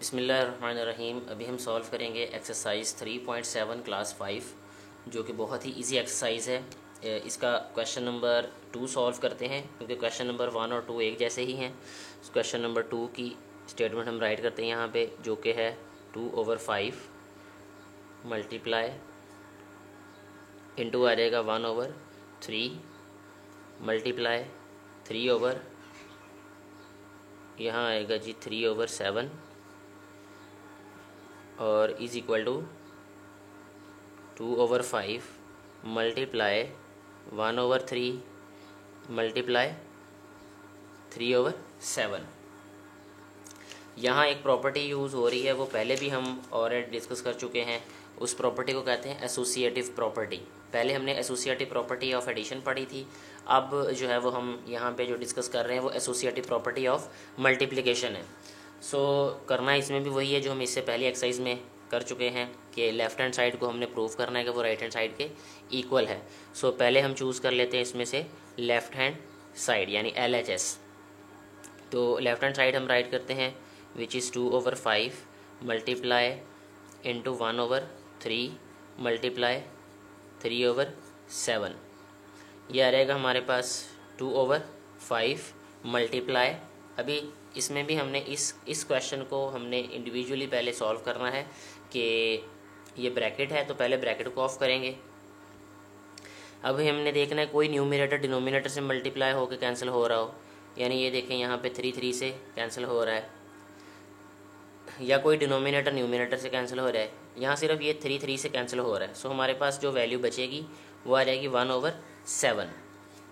बिस्मिल्लाहिर्रहमानिर्रहीम। अभी हम सॉल्व करेंगे एक्सरसाइज 3.7 क्लास 5, जो कि बहुत ही इजी एक्सरसाइज है। इसका क्वेश्चन नंबर 2 सॉल्व करते हैं, क्योंकि क्वेश्चन नंबर 1 और 2 एक जैसे ही हैं। क्वेश्चन नंबर 2 की स्टेटमेंट हम राइट करते हैं यहाँ पे, जो कि है 2/5 मल्टीप्लाई इंटू आ जाएगा 1/3 मल्टीप्लाई 3 यहाँ आएगा जी 3/7 और is equal to 2/5 multiply 1/3 multiply 3/7। यहाँ एक प्रॉपर्टी यूज़ हो रही है, वो पहले भी हम ऑलरेडी डिस्कस कर चुके हैं। उस प्रॉपर्टी को कहते हैं एसोसिएटिव प्रॉपर्टी। पहले हमने एसोसिएटिव प्रॉपर्टी ऑफ एडिशन पढ़ी थी। अब जो है वो हम यहाँ पे जो डिस्कस कर रहे हैं वो एसोसिएटिव प्रॉपर्टी ऑफ मल्टीप्लिकेशन है। सो करना इसमें भी वही है जो हम इससे पहले एक्सरसाइज में कर चुके हैं, कि लेफ़्ट हैंड साइड को हमने प्रूव करना है कि वो राइट हैंड साइड के इक्वल है। सो पहले हम चूज़ कर लेते हैं इसमें से लेफ़्ट हैंड साइड, यानी LHS। तो लेफ़्ट हैंड साइड हम राइट करते हैं which is 2/5 multiply into 1/3 multiply 3/7। यह रहेगा हमारे पास 2/5 मल्टीप्लाई। अभी इसमें भी हमने इस क्वेश्चन को हमने इंडिविजुअली पहले सॉल्व करना है, कि ये ब्रैकेट है तो पहले ब्रैकेट को ऑफ करेंगे। अभी हमने देखना है कोई न्यूमरेटर डिनोमिनेटर से मल्टीप्लाई होकर कैंसिल हो रहा हो, यानी ये देखें यहाँ पे 3 से कैंसिल हो रहा है, या कोई डिनोमिनेटर न्यूमरेटर से कैंसिल हो रहा है। यहाँ सिर्फ ये 3 से कैंसिल हो रहा है। सो हमारे पास जो वैल्यू बचेगी वो आ जाएगी 1/7,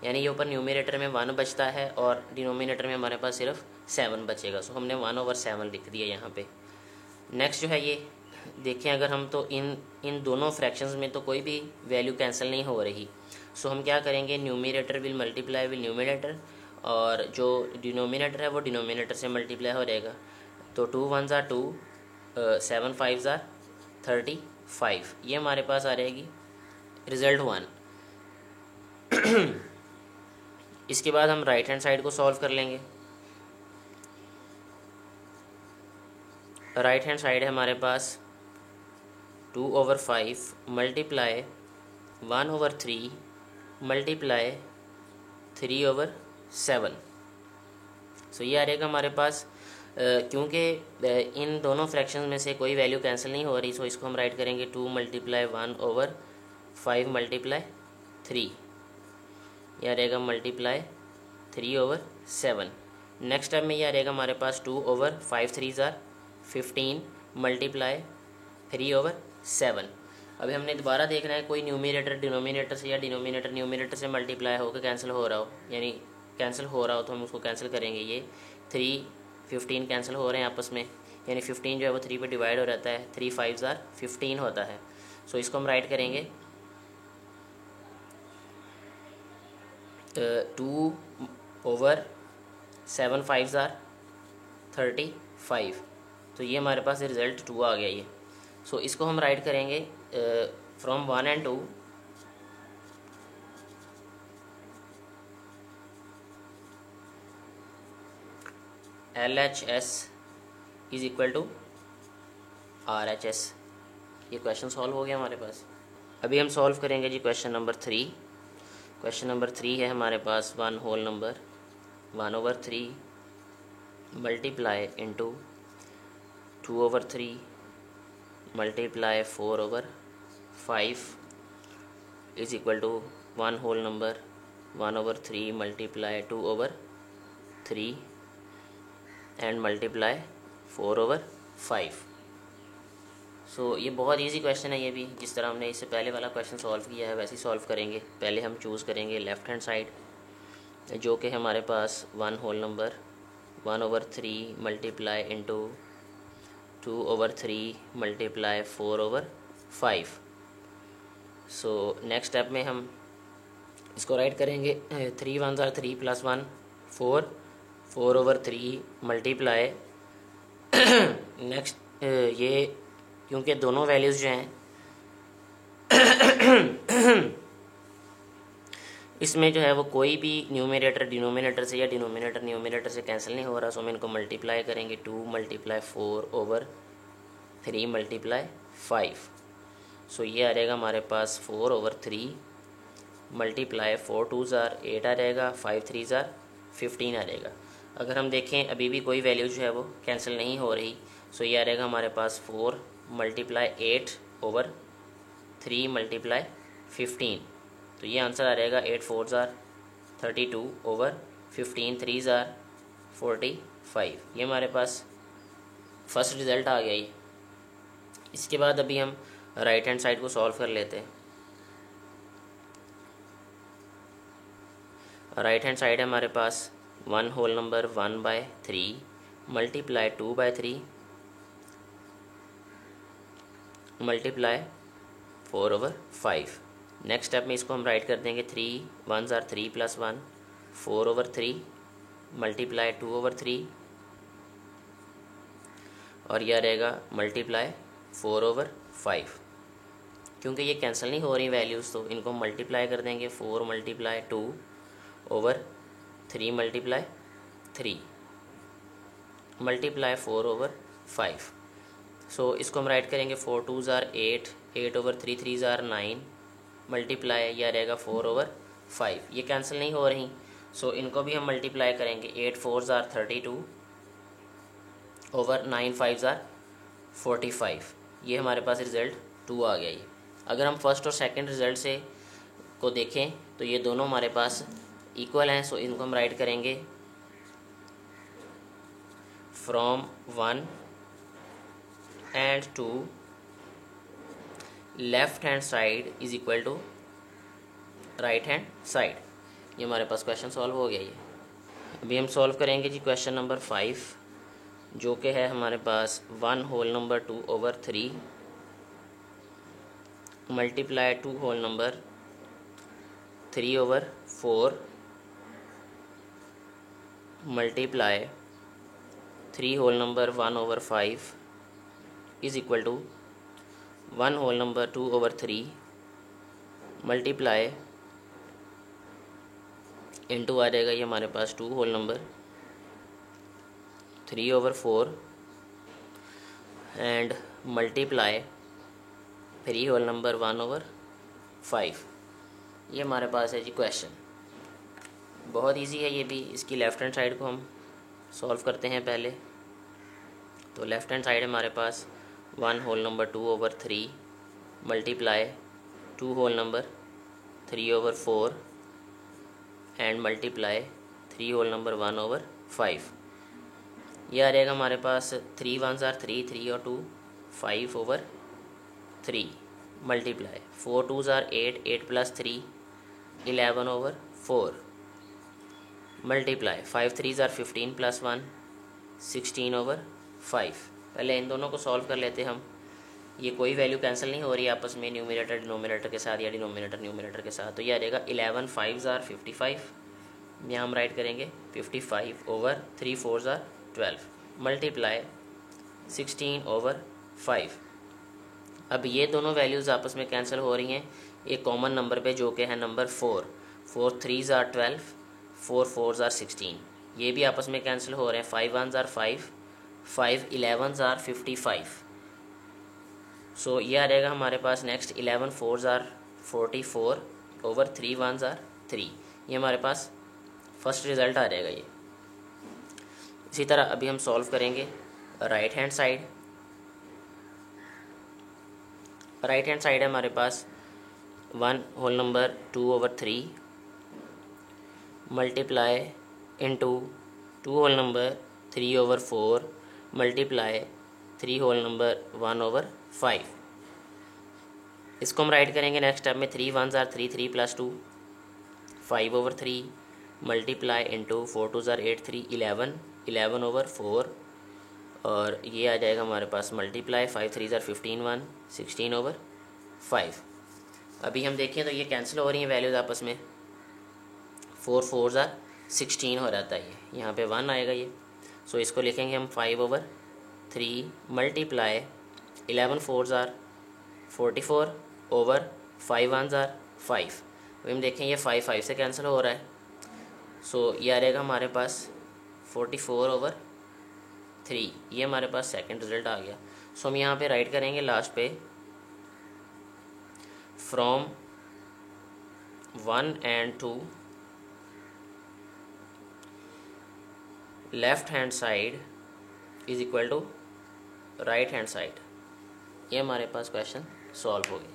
यानी ये ऊपर न्यूमरेटर में 1 बचता है और डिनोमिनेटर में हमारे पास सिर्फ 7 बचेगा। सो हमने 1/7 लिख दिया यहाँ पे। नेक्स्ट जो है ये देखें, अगर हम तो इन दोनों फ्रैक्शंस में तो कोई भी वैल्यू कैंसिल नहीं हो रही। सो हम क्या करेंगे, numerator will multiply will numerator, और जो डिनोमिनेटर है वो डिनोमिनेटर से मल्टीप्लाई हो जाएगा। तो 2 1s are 2, 7 5s are 35। ये हमारे पास आ रहेगी रिजल्ट 1। इसके बाद हम राइट हैंड साइड को सॉल्व कर लेंगे। राइट हैंड साइड है हमारे पास 2/5 मल्टीप्लाई 1/3 मल्टीप्लाई 3/7। सो ये आ रहेगा हमारे पास। क्योंकि इन दोनों फ्रैक्शन में से कोई वैल्यू कैंसिल नहीं हो रही, सो इसको हम राइट करेंगे 2 मल्टीप्लाई 1/5 मल्टीप्लाई 3। यह रहेगा मल्टीप्लाई 3/7। नेक्स्ट टाइम में यह रहेगा हमारे पास 2/5 3s are 15 मल्टीप्लाई 3/7। अभी हमने दोबारा देखना है कोई न्यूमरेटर डिनोमिनेटर से या डिनोमिनेटर न्यूमरेटर से मल्टीप्लाई होकर कैंसिल हो रहा हो, यानी कैंसिल हो रहा हो तो हम उसको कैंसिल करेंगे। ये 3 15 कैंसिल हो रहे हैं आपस में, यानी 15 जो है वो 3 पे डिवाइड हो जाता है। 3 5s are 15 होता है। सो इसको हम राइट करेंगे 2/7 5s are 35। तो ये हमारे पास रिज़ल्ट 2 आ गया ये। सो इसको हम राइट करेंगे from 1 and 2 LHS is equal to RHS। ये क्वेश्चन सॉल्व हो गया हमारे पास। अभी हम सॉल्व करेंगे जी क्वेश्चन नंबर 3। क्वेश्चन नंबर 3 है हमारे पास 1 whole number 1/3 multiply into 2/3 multiply 4/5 is equal to 1 whole number 1/3 multiply 2/3 and multiply 4/5। So ये बहुत इजी क्वेश्चन है। ये भी जिस तरह हमने इससे पहले वाला क्वेश्चन सॉल्व किया है वैसे ही सॉल्व करेंगे। पहले हम चूज़ करेंगे लेफ़्ट हैंड साइड, जो कि हमारे पास 1 whole number 1/3 multiply into 2/3 multiply 4/5। So next step में हम इसको राइट करेंगे 3 1s are 3 + 1 4 4/3 मल्टीप्लाई नेक्स्ट ये क्योंकि दोनों वैल्यूज़ जो हैं इसमें जो है वो कोई भी न्यूमरेटर डिनोमिनेटर से या डिनोमिनेटर न्यूमरेटर से कैंसिल नहीं हो रहा, सो हम इनको मल्टीप्लाई करेंगे। 2 मल्टीप्लाई 4 ओवर 3 मल्टीप्लाई 5। सो ये आ जाएगा हमारे पास 4 ओवर 3 मल्टीप्लाई 4 2 ज़ार 8 आ जाएगा, 5 3 ज़ार 15 आ जाएगा। अगर हम देखें अभी भी कोई वैल्यू जो है वो कैंसिल नहीं हो रही, सो ये आ जाएगा हमारे पास 4 मल्टीप्लाई 8 ओवर 3 मल्टीप्लाई 15। तो ये आंसर आ जाएगा 8 4 ज़ार 32 ओवर 15 3 ज़ार 45। ये हमारे पास फर्स्ट रिज़ल्ट आ गया ये। इसके बाद अभी हम राइट हैंड साइड को सॉल्व कर लेते हैं। राइट हैंड साइड है हमारे पास 1 whole number 1/3 multiply 2/3 multiply 4 over 5। Next step में इसको हम राइट कर देंगे 3 1 ज़ार 3 प्लस 1 4 ओवर 3 मल्टीप्लाई 2 ओवर 3 और यह रहेगा मल्टीप्लाई 4 ओवर 5। क्योंकि ये कैंसिल नहीं हो रही वैल्यूज़, तो इनको मल्टीप्लाई कर देंगे 4 multiply 2 over 3 multiply 3 multiply 4 over 5। सो इसको हम राइट करेंगे 4 2 ज़ार 8 8 ओवर 3 3 ज़ार 9 मल्टीप्लाई यह रहेगा 4 ओवर 5। ये कैंसिल नहीं हो रही, सो इनको भी हम मल्टीप्लाई करेंगे 8 4 ज़ार 32 ओवर 9 5 ज़ार 45। ये हमारे पास रिज़ल्ट 2 आ गया। ये अगर हम फर्स्ट और सेकंड रिज़ल्ट से को देखें तो ये दोनों हमारे पास इक्वल हैं, सो इनको हम राइट करेंगे from 1 and 2 left hand side is equal to right hand side. ये हमारे पास क्वेश्चन सॉल्व हो गया। ये अभी हम सॉल्व करेंगे जी क्वेश्चन नंबर 5, जो कि है हमारे पास 1 whole number 2 over 3 multiply 2 whole number 3 over 4 multiply 3 whole number 1 over 5 is equal to 1 whole number 2 over 3 multiply into आ जाएगा ये हमारे पास 2 whole number 3 over 4 and multiply 3 whole number 1 over 5। ये हमारे पास है जी क्वेश्चन। बहुत इजी है ये भी। इसकी लेफ़्ट हैंड साइड को हम सॉल्व करते हैं पहले। तो लेफ़्ट हैंड साइड हमारे पास 1 whole number 2 over 3 multiply 2 whole number 3 over 4 and multiply 3 whole number 1 over 5। यह आ जाएगा हमारे पास 3 1 ज़ार 3 3 और 2 5 ओवर 3 मल्टीप्लाई 4 2 ज़ार 8 8 प्लस 3 11 ओवर 4 मल्टीप्लाई 5 3 ज़ार 15 प्लस 1 16 ओवर 5। पहले इन दोनों को सॉल्व कर लेते हम। ये कोई वैल्यू कैंसिल नहीं हो रही आपस में न्यूमरेटर डिनोमिनेटर के साथ या डिनोमिनेटर न्यूमरेटर के साथ। तो ये आ जाएगा 11 5 ज़ार 55। यहाँ हम राइट करेंगे 55 ओवर 3 4 ज़ार 12 मल्टीप्लाई 16 ओवर 5। अब ये दोनों वैल्यूज़ आपस में कैंसिल हो रही हैं एक कॉमन नंबर पे, जो कि है नंबर 4 4 3 ज़ार 12 4 4 ज़ार 16। ये भी आपस में कैंसिल हो रहे हैं 5 1 ज़ार 5 5 11 ज़ार 55। सो ये आ जाएगा हमारे पास नेक्स्ट 11 4 ज़ार 44 ओवर 3 1 ज़ार 3। ये हमारे पास फर्स्ट रिज़ल्ट आ जाएगा। ये इसी तरह अभी हम सॉल्व करेंगे right hand side. Right hand side है हमारे पास 1 whole number 2 over 3 multiply into 2 whole number 3 over 4 multiply 3 whole number 1 over 5। इसको हम राइट करेंगे नेक्स्ट स्टेप में 3 1 ज़ार 3 3 प्लस 2 5 ओवर 3 मल्टीप्लाई इनटू 4 2 ज़ार 8 3 11 11 ओवर 4 और ये आ जाएगा हमारे पास मल्टीप्लाई 5 3 ज़ार 15 1 16 ओवर 5। अभी हम देखें तो ये कैंसिल हो रही हैं वैल्यूज़ आपस में। 4 4 ज़ार 16 हो जाता है ये, यहाँ पे 1 आएगा ये। सो इसको लिखेंगे हम 5 ओवर 3 मल्टीप्लाई 11 4 ज़ार 44 ओवर 5 1 ज़ार 5 अभी हम देखें ये 5 5 से कैंसिल हो रहा है, सो ये आ रहेगा हमारे पास 44/3। ये हमारे पास सेकंड रिजल्ट आ गया। सो हम यहाँ पे राइट करेंगे लास्ट पे, from 1 and 2 left hand side is equal to right hand side. ये हमारे पास क्वेश्चन सॉल्व हो गया।